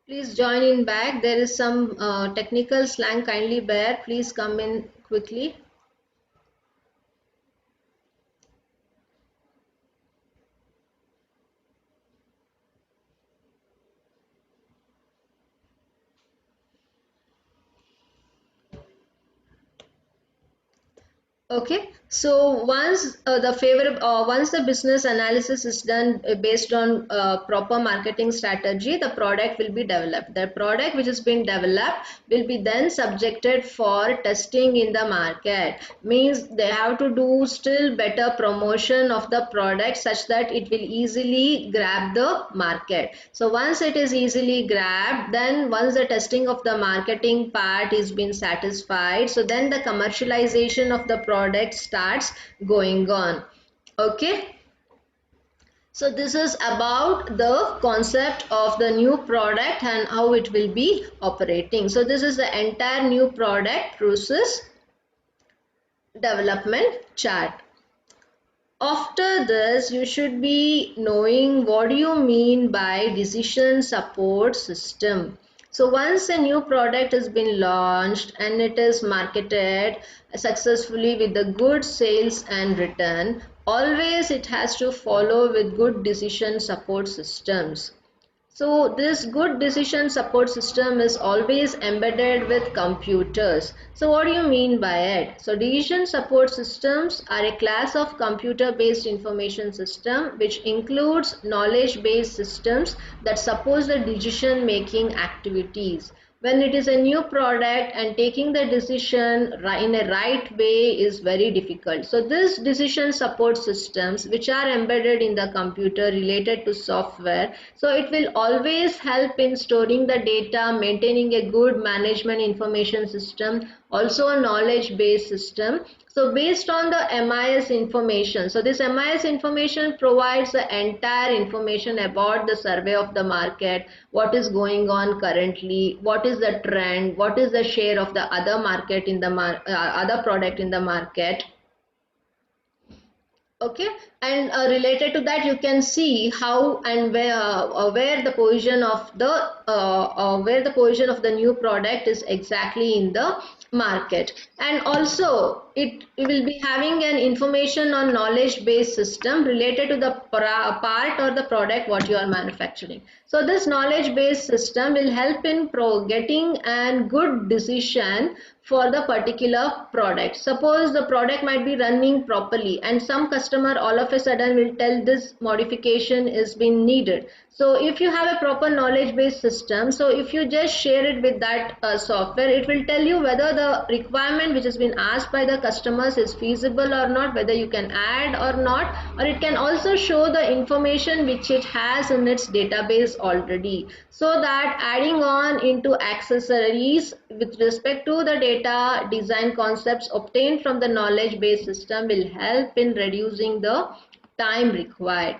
Please join in back. There is some technical slang. Kindly bear. Please come in quickly. Okay, so once the business analysis is done based on proper marketing strategy, the product will be developed. The product which has been developed will be then subjected for testing in the market. Means they have to do still better promotion of the product such that it will easily grab the market. So once it is easily grabbed, then once the testing of the marketing part is been satisfied, so then the commercialization of the product starts going on. Okay, so this is about the concept of the new product and how it will be operating. So this is the entire new product process development chart. After this, you should be knowing what do you mean by decision support system. So once a new product has been launched and it is marketed successfully with the good sales and return, always it has to follow with good decision support systems. So this good decision support system is always embedded with computers. So what do you mean by it? So decision support systems are a class of computer-based information system which includes knowledge-based systems that support the decision-making activities. When it is a new product and taking the decision in a right way is very difficult. So this decision support systems which are embedded in the computer related to software, so it will always help in storing the data, maintaining a good management information system, also a knowledge based system. So based on the MIS information, so this MIS information provides the entire information about the survey of the market, what is going on currently, what is the trend, what is the share of the other market in the other product in the market. Okay, and related to that you can see how and where the position of the new product is exactly in the market. And also it will be having an information on knowledge based system related to the part or the product what you are manufacturing. So this knowledge based system will help in getting a good decision for the particular product. Suppose the product might be running properly and some customer all of a sudden will tell this modification is being needed. So if you have a proper knowledge based system, so if you just share it with that software, it will tell you whether the requirement which has been asked by the customers is feasible or not, whether you can add or not, or it can also show the information which it has in its database already, so that adding on into accessories with respect to the data design concepts obtained from the knowledge based system will help in reducing the time required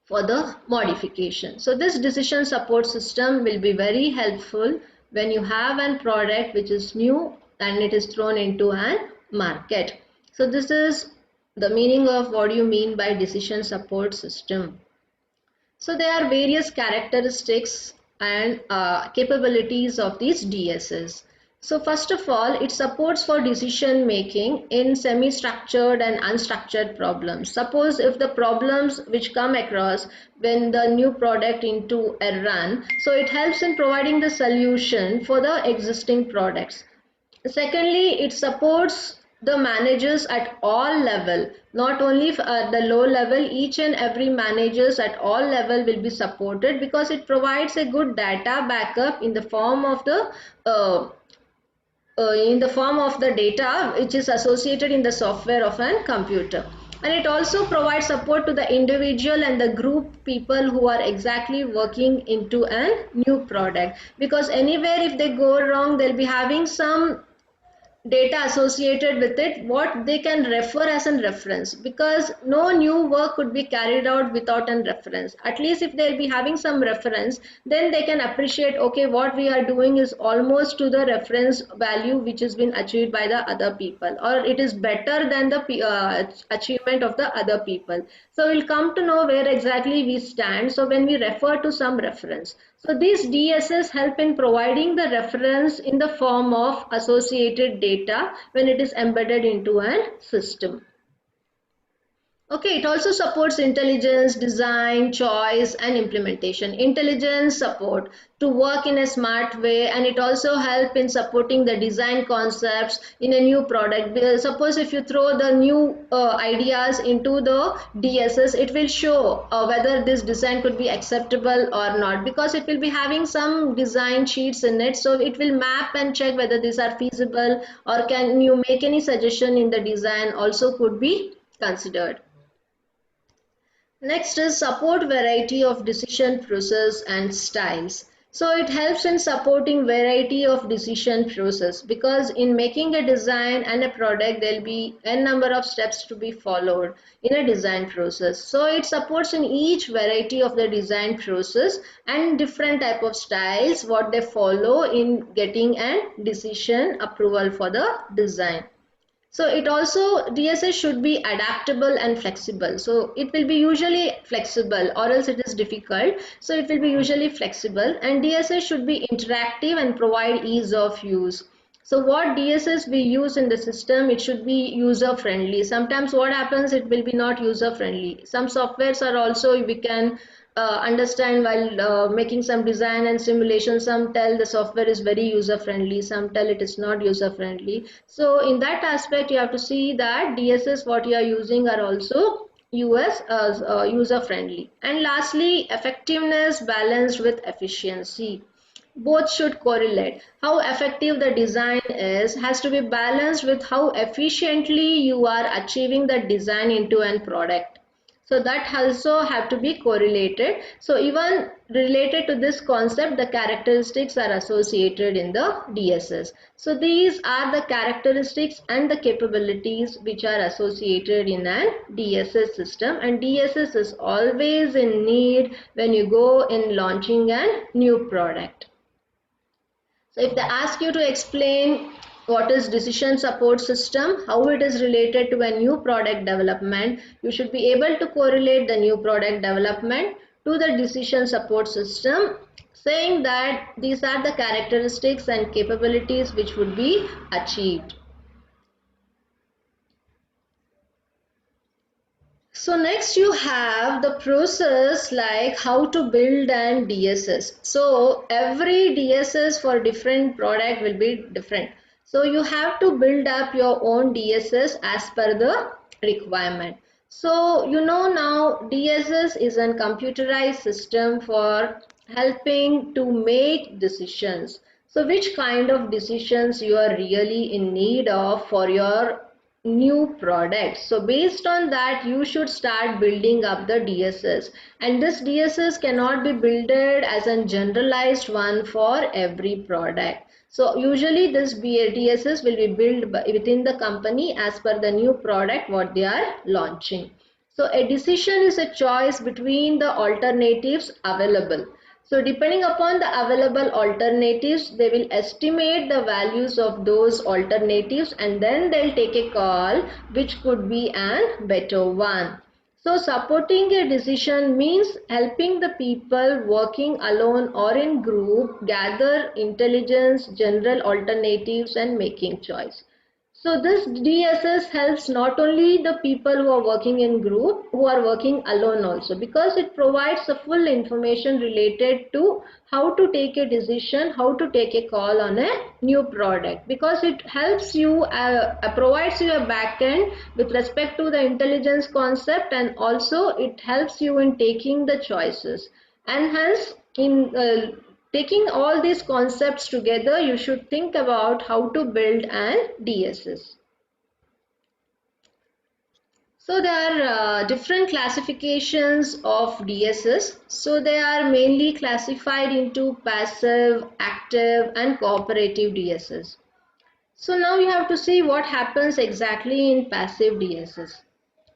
for the modification. So this decision support system will be very helpful when you have a product which is new and it is thrown into a market. So this is the meaning of what you mean by decision support system. So there are various characteristics and capabilities of these DSS. So first of all, it supports for decision making in semi-structured and unstructured problems. Suppose if the problems which come across when the new product into a run, so it helps in providing the solution for the existing products. Secondly, it supports the managers at all level, not only at the low level. Each and every managers at all level will be supported because it provides a good data backup in the form of the data which is associated in the software of a computer. And it also provides support to the individual and the group people who are exactly working into a new product, because anywhere if they go wrong they'll be having some data associated with it what they can refer as a reference, because no new work could be carried out without a reference. At least if they'll be having some reference, then they can appreciate, okay, what we are doing is almost to the reference value which has been achieved by the other people, or it is better than the achievement of the other people. So we'll come to know where exactly we stand, so when we refer to some reference. So these DSS help in providing the reference in the form of associated data when it is embedded into a system. Okay, it also supports intelligence, design, choice, and implementation. Intelligence support to work in a smart way, and it also help in supporting the design concepts in a new product. Suppose if you throw the new ideas into the DSS, it will show whether this design could be acceptable or not, because it will be having some design sheets in it. So it will map and check whether these are feasible, or can you make any suggestion in the design also could be considered. Next is support variety of decision process and styles. So it helps in supporting variety of decision process, because in making a design and a product there will be n number of steps to be followed in a design process. So it supports in each variety of the design process and different type of styles what they follow in getting a decision approval for the design. So it also, DSS should be adaptable and flexible. So it will be usually flexible, or else it is difficult. So it will be usually flexible, and DSS should be interactive and provide ease of use. So what DSS we use in the system, it should be user friendly. Sometimes what happens, it will be not user friendly. Some softwares are also, we can understand while making some design and simulation. Some tell the software is very user friendly, some tell it is not user friendly. So in that aspect you have to see that DSS what you are using are also user friendly. And lastly, effectiveness balanced with efficiency, both should correlate. How effective the design is has to be balanced with how efficiently you are achieving the design into an product. So that also have to be correlated. So even related to this concept, the characteristics are associated in the DSS. So these are the characteristics and the capabilities which are associated in an DSS system, and DSS is always in need when you go in launching a new product. So if they ask you to explain what is decision support system, how it is related to a new product development, you should be able to correlate the new product development to the decision support system, saying that these are the characteristics and capabilities which would be achieved. So next you have the process like how to build an DSS. So every DSS for different product will be different. So you have to build up your own DSS as per the requirement. So you know now DSS is a computerized system for helping to make decisions. So which kind of decisions you are really in need of for your new products. So based on that you should start building up the DSS, and this DSS cannot be builded as a generalized one for every product. So usually this DSS will be built within the company as per the new product what they are launching. So a decision is a choice between the alternatives available. So depending upon the available alternatives, they will estimate the values of those alternatives, and then they'll take a call which could be a better one. So supporting a decision means helping the people working alone or in group gather intelligence, general alternatives and making choice. So this DSS helps not only the people who are working in group, who are working alone also, because it provides the full information related to how to take a decision, how to take a call on a new product, because it helps you, provides you a backend with respect to the intelligence concept, and also it helps you in taking the choices. And hence in taking all these concepts together, you should think about how to build an DSS. So there are different classifications of DSS. So they are mainly classified into passive, active and cooperative DSS. So now you have to see what happens exactly in passive DSS.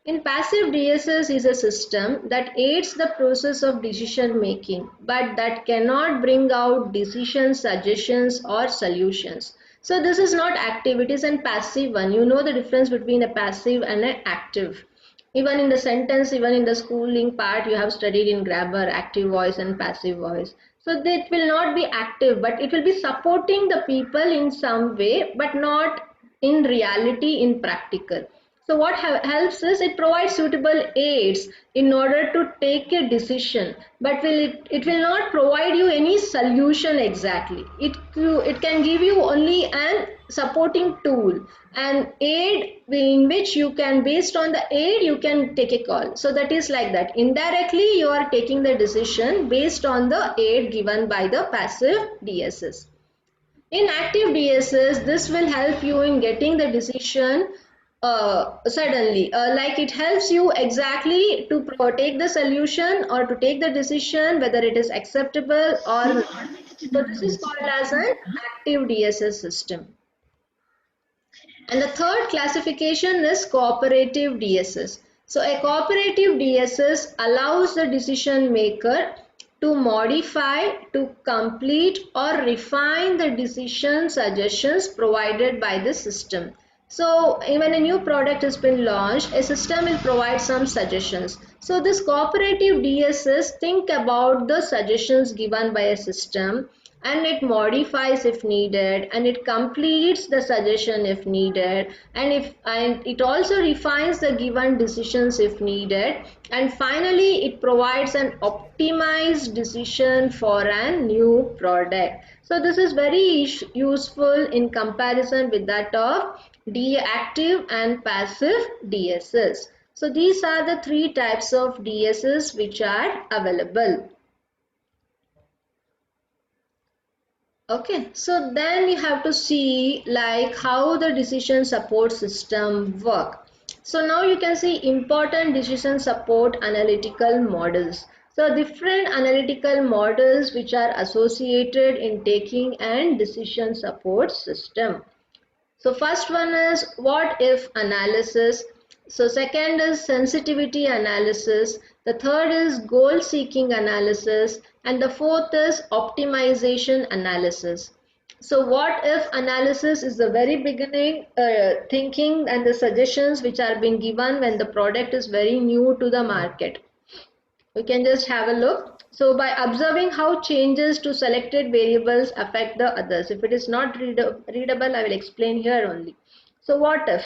In passive DSS is a system that aids the process of decision making, but that cannot bring out decision suggestions or solutions. So this is not active, it is a passive one. You know the difference between a passive and an active. Even in the sentence, even in the schooling part, you have studied in grammar, active voice and passive voice. So it will not be active, but it will be supporting the people in some way, but not in reality, in practical. So what helps is it provides suitable aids in order to take a decision, but it will not provide you any solution exactly. It can give you only an supporting tool, an aid in which you can, based on the aid, you can take a call. So that is like that. Indirectly, you are taking the decision based on the aid given by the passive DSS. In active DSS, this will help you in getting the decision suddenly. Like it helps you exactly to take the solution or to take the decision whether it is acceptable or not. So this is called as an active DSS system. And the third classification is cooperative DSS. So a cooperative DSS allows the decision maker to modify, to complete or refine the decision suggestions provided by the system. So when a new product has been launched, a system will provide some suggestions. So this cooperative DSS think about the suggestions given by a system, and it modifies if needed, and it completes the suggestion if needed, and it also refines the given decisions if needed, and finally it provides an optimized decision for a new product. So this is very useful in comparison with that of active and passive DSS. So these are the three types of DSS which are available. Okay, so then you have to see like how the decision support system work. So now you can see important decision support analytical models. So different analytical models which are associated in taking and decision support system. So first one is what if analysis. So second is sensitivity analysis. The third is goal seeking analysis. And the fourth is optimization analysis. So what if analysis is the very beginning thinking and the suggestions which are being given when the product is very new to the market. We can just have a look. So by observing how changes to selected variables affect the others. If it is not readable, I will explain here only. So what if?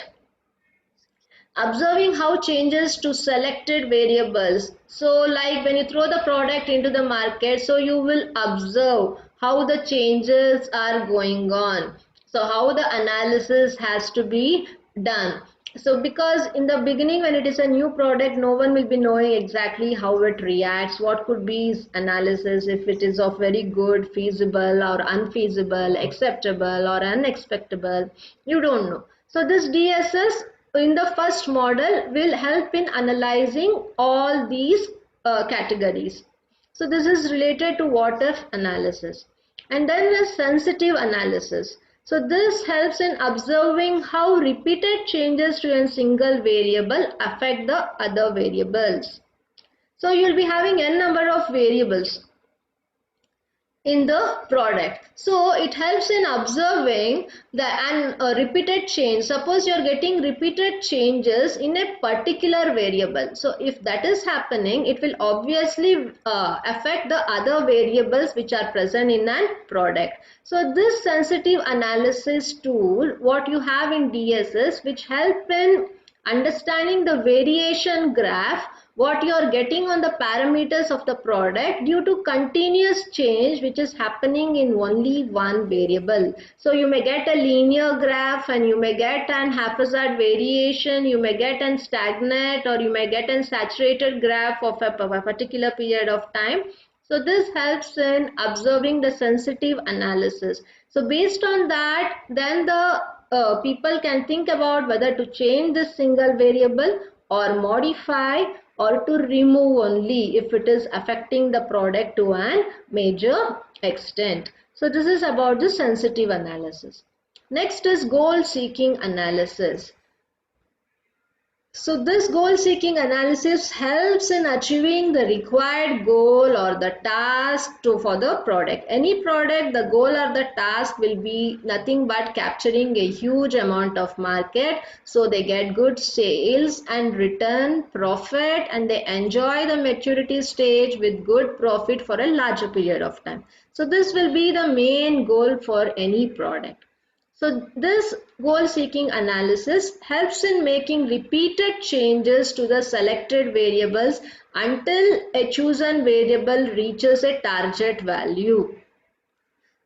Observing how changes to selected variables. So like when you throw the product into the market, so you will observe how the changes are going on. So how the analysis has to be done. So because in the beginning when it is a new product, no one will be knowing exactly how it reacts, what could be its analysis, if it is of very good, feasible or unfeasible, acceptable or unacceptable, you don't know. So this DSS in the first model will help in analyzing all these categories. So this is related to what if analysis. And then the sensitive analysis. So this helps in observing how repeated changes to a single variable affect the other variables. So you'll be having n number of variables in the product. So it helps in observing the repeated change. Suppose you are getting repeated changes in a particular variable. So if that is happening, it will obviously affect the other variables which are present in a product. So this sensitive analysis tool, what you have in DSS, which help in understanding the variation graph, what you are getting on the parameters of the product due to continuous change which is happening in only one variable. So you may get a linear graph, and you may get an haphazard variation, you may get an stagnant, or you may get an saturated graph of a particular period of time. So this helps in observing the sensitive analysis. So based on that, then the people can think about whether to change this single variable or modify or to remove only if it is affecting the product to a major extent. So this is about the sensitive analysis. Next is goal seeking analysis. So this goal seeking analysis helps in achieving the required goal or the task for the product. Any product, the goal or the task will be nothing but capturing a huge amount of market, so they get good sales and return profit, and they enjoy the maturity stage with good profit for a larger period of time. So this will be the main goal for any product. So this goal-seeking analysis helps in making repeated changes to the selected variables until a chosen variable reaches a target value.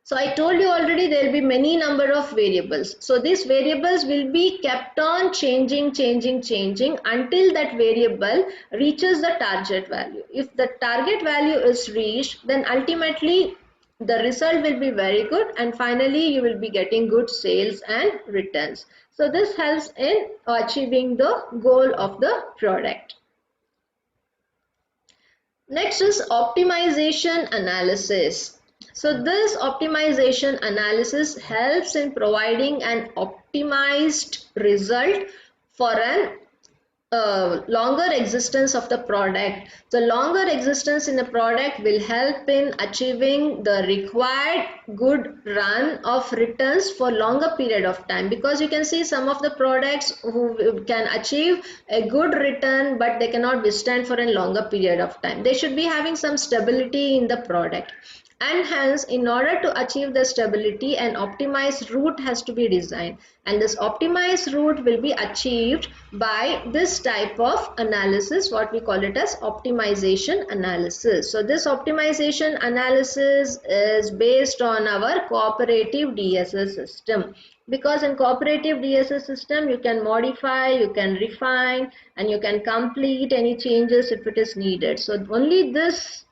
So I told you already there will be many number of variables. So these variables will be kept on changing until that variable reaches the target value. If the target value is reached, then ultimately the result will be very good, and finally you will be getting good sales and returns. So this helps in achieving the goal of the product. Next is optimization analysis. So this optimization analysis helps in providing an optimized result for an longer existence of the product. The longer existence in a product will help in achieving the required good run of returns for longer period of time, because you can see some of the products who can achieve a good return but they cannot withstand for a longer period of time. They should be having some stability in the product, and hence in order to achieve the stability, an optimized route has to be designed, and this optimized route will be achieved by this type of analysis, what we call it as optimization analysis. So this optimization analysis is based on our cooperative DSS system, because in cooperative DSS system you can modify, you can refine, and you can complete any changes if it is needed. So only this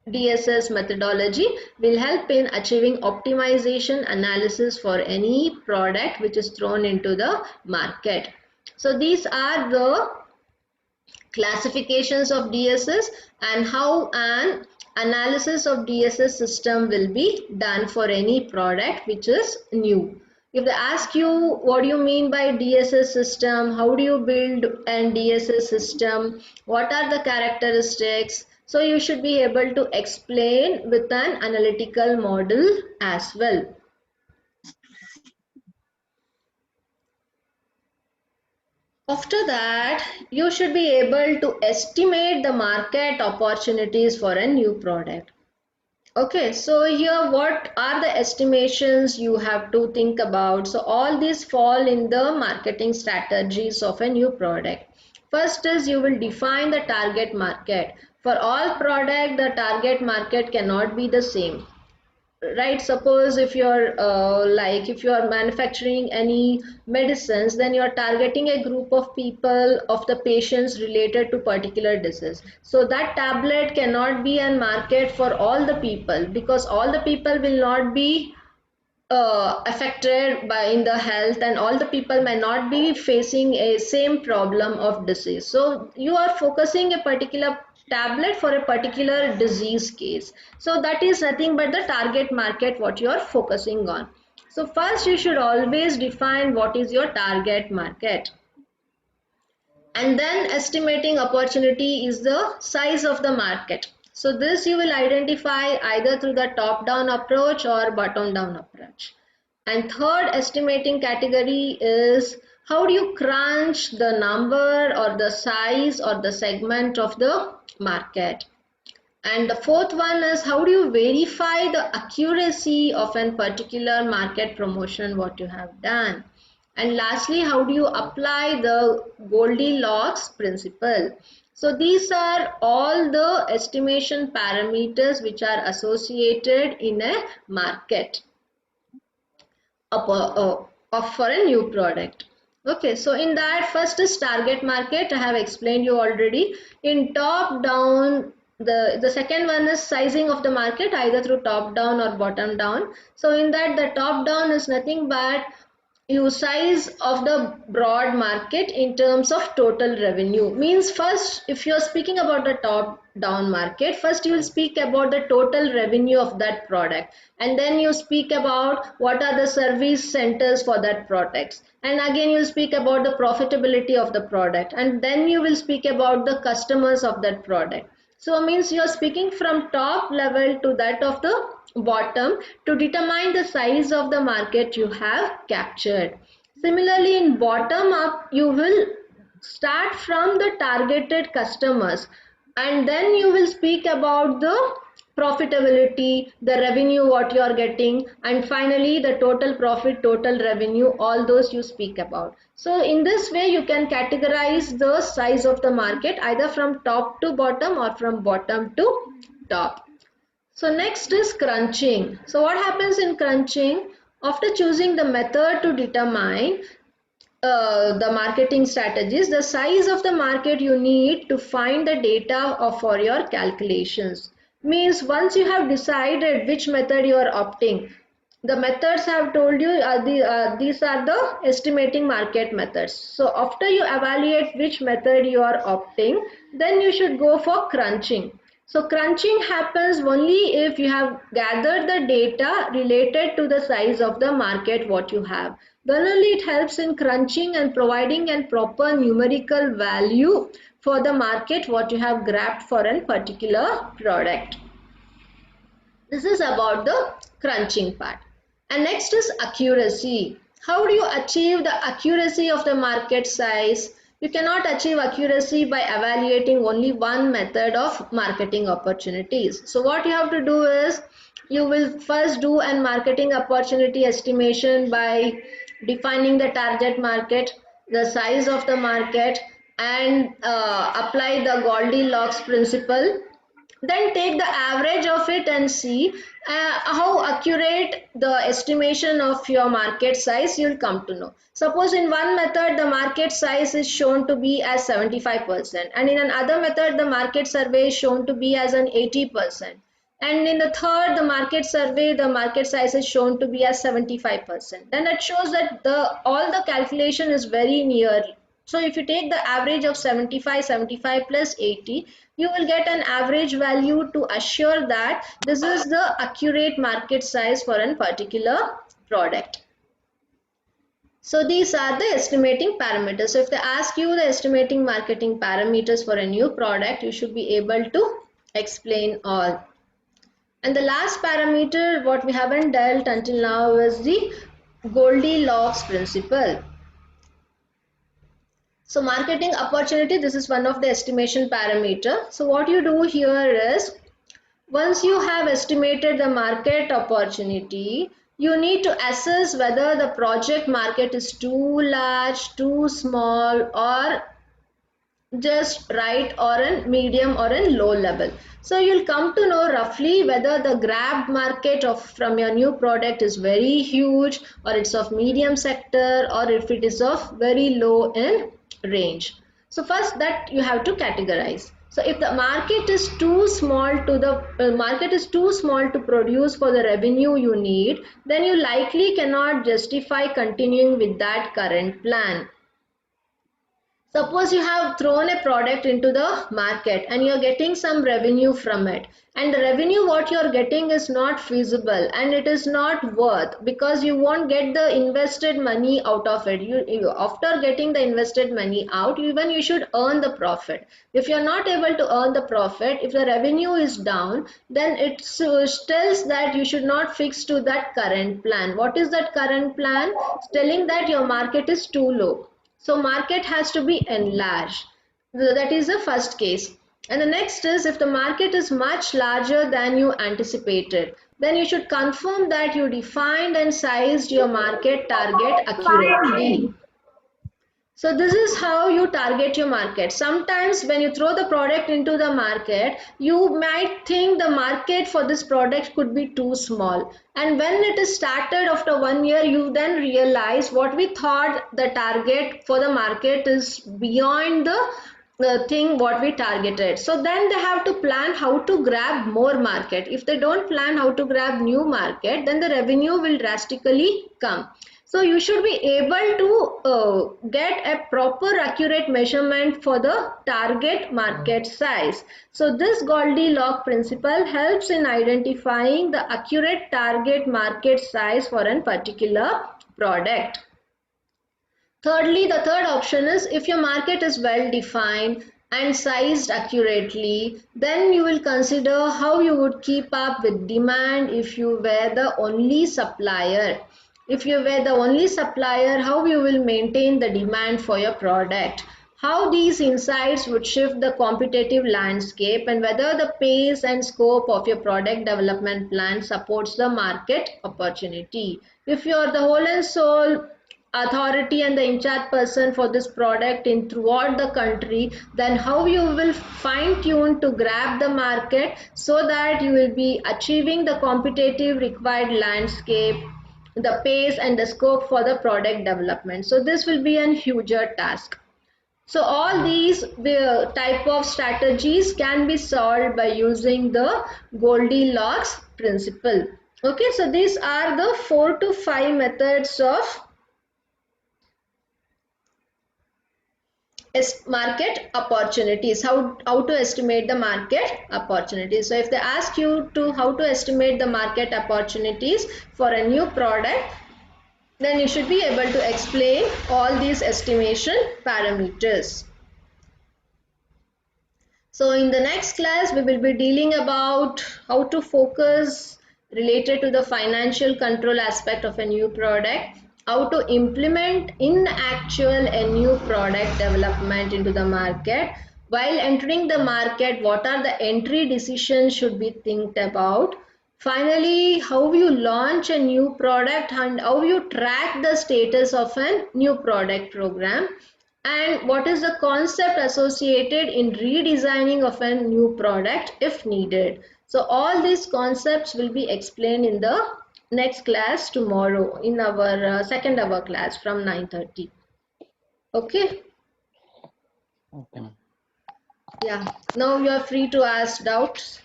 DSS methodology will help in achieving optimization analysis for any product which is thrown into the market. So these are the classifications of DSS and how an analysis of DSS system will be done for any product which is new. If they ask you what do you mean by DSS system, how do you build an DSS system, what are the characteristics, so you should be able to explain with an analytical model as well. After that, you should be able to estimate the market opportunities for a new product. Okay, so here what are the estimations you have to think about? So all these fall in the marketing strategies of a new product. First is you will define the target market. For all product, the target market cannot be the same, right? Suppose if you're if you are manufacturing any medicines, then you're targeting a group of people, of the patients related to particular disease, so that tablet cannot be a market for all the people, because all the people will not be affected by in the health, and all the people may not be facing a same problem of disease. So you are focusing a particular tablet for a particular disease case, so that is nothing but the target market what you are focusing on. So first you should always define what is your target market, and then estimating opportunity is the size of the market. So this you will identify either through the top down approach or bottom down approach. And third estimating category is how do you crunch the number or the size or the segment of the market. And the fourth one is how do you verify the accuracy of a particular market promotion what you have done. And lastly, how do you apply the Goldilocks principle. So these are all the estimation parameters which are associated in a market for a new product. Okay, so in that, first is target market. I have explained you already. In top down, the second one is sizing of the market either through top down or bottom down. So in that, the top down is nothing but size of the broad market in terms of total revenue. Means first, if you're speaking about the top down market, first you will speak about the total revenue of that product, and then you speak about what are the service centers for that product, and again you speak about the profitability of the product, and then you will speak about the customers of that product. So means you are speaking from top level to that of the bottom to determine the size of the market you have captured. Similarly, in bottom up, you will start from the targeted customers, and then you will speak about the profitability, the revenue what you are getting, and finally the total profit, total revenue, all those you speak about. So in this way you can categorize the size of the market either from top to bottom or from bottom to top. So next is crunching. So what happens in crunching? After choosing the method to determine the marketing strategies, the size of the market you need to find the data for your calculations. Means once you have decided which method you are opting, the methods I have told you these are the estimating market methods. So after you evaluate which method you are opting, then you should go for crunching. So crunching happens only if you have gathered the data related to the size of the market what you have. Then only it helps in crunching and providing a proper numerical value for the market what you have grabbed for a particular product. This is about the crunching part. And next is accuracy. How do you achieve the accuracy of the market size? You cannot achieve accuracy by evaluating only one method of marketing opportunities. So what you have to do is you will first do a marketing opportunity estimation by defining the target market, the size of the market, and apply the Goldilocks principle. Then take the average of it and see how accurate the estimation of your market size you'll come to know. Suppose in one method the market size is shown to be as 75%, and in another method the market survey is shown to be as an 80%, and in the third the market survey the market size is shown to be as 75%. Then it shows that the all the calculation is very near. So if you take the average of 75 plus 80, you will get an average value to assure that this is the accurate market size for a particular product. So these are the estimating parameters. So if they ask you the estimating marketing parameters for a new product, you should be able to explain all. And the last parameter what we haven't dealt until now is the Goldilocks principle. So marketing opportunity, this is one of the estimation parameter. So what you do here is, once you have estimated the market opportunity, you need to assess whether the project market is too large, too small, or just right, or in medium or in low level. So you'll come to know roughly whether the grab market of from your new product is very huge, or it's of medium sector, or if it is of very low in range. So first that you have to categorize. So if the market is too small to produce for the revenue you need, then you likely cannot justify continuing with that current plan. Suppose you have thrown a product into the market and you're getting some revenue from it, and the revenue what you're getting is not feasible and it is not worth, because you won't get the invested money out of it. After getting the invested money out, even you should earn the profit. If you're not able to earn the profit, if the revenue is down, then it tells that you should not fix to that current plan. What is that current plan? It's telling that your market is too low. So market has to be enlarged. That is the first case. And the next is, if the market is much larger than you anticipated, then you should confirm that you defined and sized your market target accurately. So this is how you target your market. Sometimes when you throw the product into the market, you might think the market for this product could be too small. And when it is started after 1 year, you then realize what we thought the target for the market is beyond the thing what we targeted. So then they have to plan how to grab more market. If they don't plan how to grab new market, then the revenue will drastically come. So you should be able to get a proper accurate measurement for the target market size. So this Goldilocks principle helps in identifying the accurate target market size for a particular product. Thirdly, the third option is if your market is well defined and sized accurately, then you will consider how you would keep up with demand if you were the only supplier. If you were the only supplier, how you will maintain the demand for your product. How these insights would shift the competitive landscape and whether the pace and scope of your product development plan supports the market opportunity. If you are the whole and sole authority and the in charge person for this product in throughout the country, then how you will fine tune to grab the market so that you will be achieving the competitive required landscape, the pace and the scope for the product development. So this will be a huger task. So all these type of strategies can be solved by using the Goldilocks principle. Okay, so these are the 4 to 5 methods of market opportunities, how to estimate the market opportunities. So if they ask you to how to estimate the market opportunities for a new product, then you should be able to explain all these estimation parameters. So in the next class we will be dealing about how to focus related to the financial control aspect of a new product, how to implement in actual a new product development into the market. While entering the market, what are the entry decisions should be think about. Finally, how you launch a new product and how you track the status of a new product program, and what is the concept associated in redesigning of a new product if needed. So all these concepts will be explained in the next class tomorrow in our second hour class from 9:30. Okay. Okay, ma'am. Yeah, now you are free to ask doubts.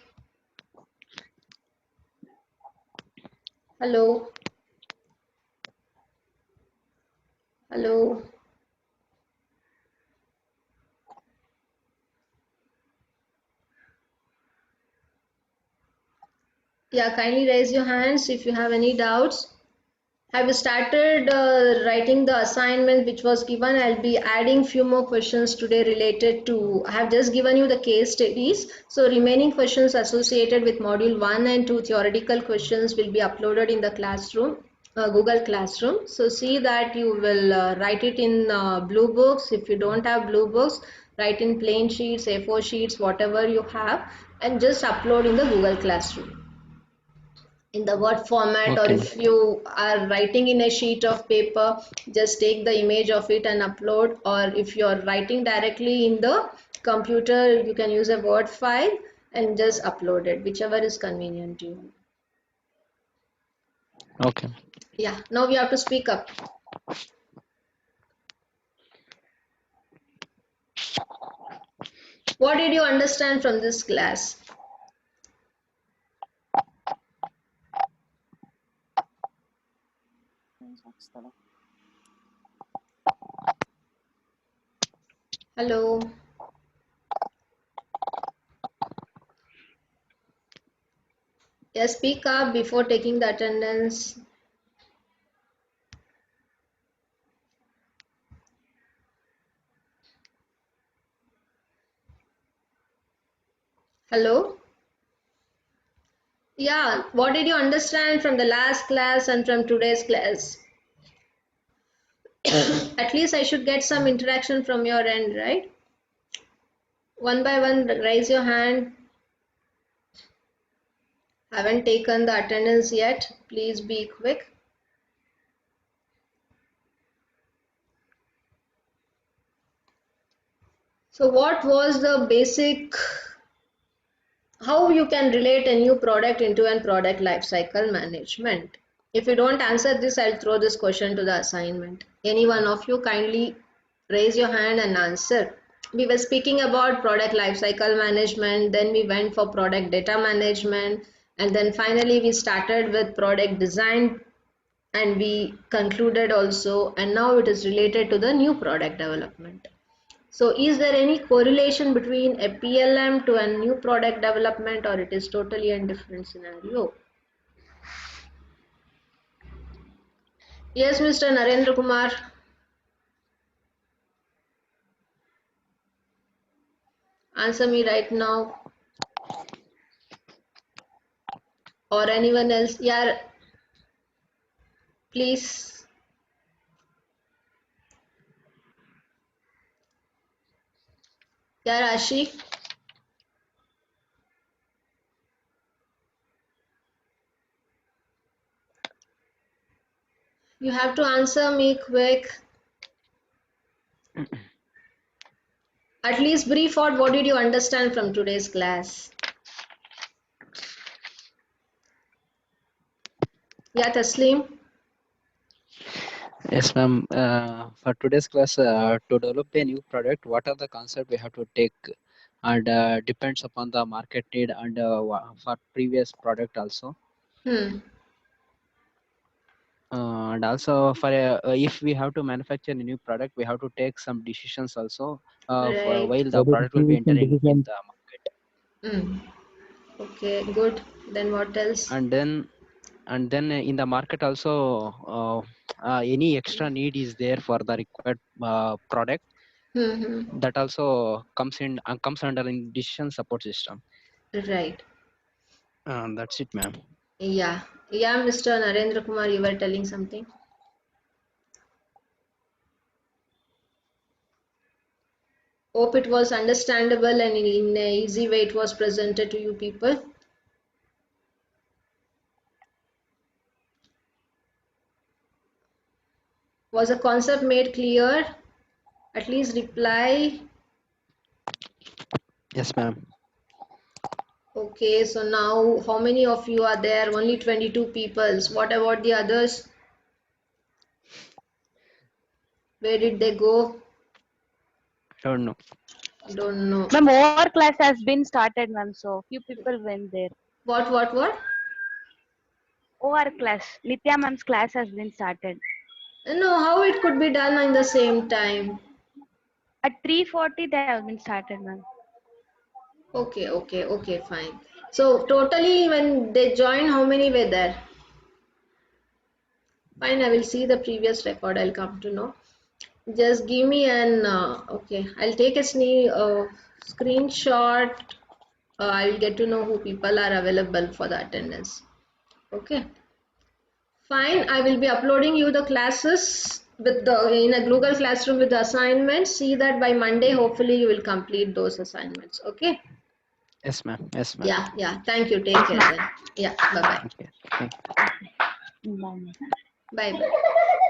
Hello. Hello. Yeah, kindly raise your hands if you have any doubts. Have you started writing the assignment which was given? I'll be adding few more questions today related to, I have just given you the case studies. So remaining questions associated with module 1 and 2 theoretical questions will be uploaded in the classroom, Google Classroom. So see that you will write it in blue books. If you don't have blue books, write in plain sheets, A4 sheets, whatever you have, and just upload in the Google Classroom in the Word format, or Okay, ma'am. if you are writing in a sheet of paper, just take the image of it and upload, or if you are writing directly in the computer, you can use a Word file and just upload it, whichever is convenient to you. Okay. Yeah, now we have to speak up. What did you understand from this class? Hello. Yes, speak up before taking the attendance. Hello. Yeah, what did you understand from the last class and from today's class? At least I should get some interaction from your end, right? One by one, raise your hand. Haven't taken the attendance yet. Please be quick. So what was the basic, how you can relate a new product into a product lifecycle management? If you don't answer this, I'll throw this question to the assignment. Any one of you kindly raise your hand and answer. We were speaking about product lifecycle management, then we went for product data management, and then finally we started with product design and we concluded also, and now it is related to the new product development. So is there any correlation between a PLM to a new product development, or it is totally a different scenario? Yes, Mr. Narendra Kumar. Answer me right now, or anyone else. Yeah, please. Yeah, Rashi. You have to answer me quick. At least brief out what did you understand from today's class. Yeah, Taslim. Yes, ma'am. For today's class, to develop a new product, what are the concepts we have to take, and depends upon the market need and for previous product also. Hmm. And also for if we have to manufacture a new product, we have to take some decisions also Right. while the product will be entering in the market. Hmm. Okay, good. Then what else? And then in the market also, any extra need is there for the required product, Hmm. that also comes under in decision support system. Right. That's it, ma'am. Yeah. Yeah, Mr. Narendra Kumar, you were telling something. Hope it was understandable and in a easy way it was presented to you people. Was the concept made clear? At least reply. Yes, ma'am. Okay, so now how many of you are there? Only 22 peoples. What about the others? Where did they go? I don't know. Don't know. Ma'am, our class has been started, ma'am. So few people went there. What? OR class, Nitya ma'am's class has been started. No, how it could be done in the same time? At 3:40 they have been started, ma'am. Okay, fine. So totally when they joined, how many were there? Fine, I will see the previous record. I'll come to know. Just give me an okay. I'll take a screenshot. I'll get to know who people are available for the attendance. Okay. Fine. I will be uploading you the classes with the in a Google Classroom with the assignments. See that by Monday, hopefully you will complete those assignments. Okay. Yes, ma'am. Yes, ma'am. Yeah. Thank you. Take Yes, care ma'am. then. Yeah. Bye bye. Okay. Thank you. Bye, ma'am. Bye bye.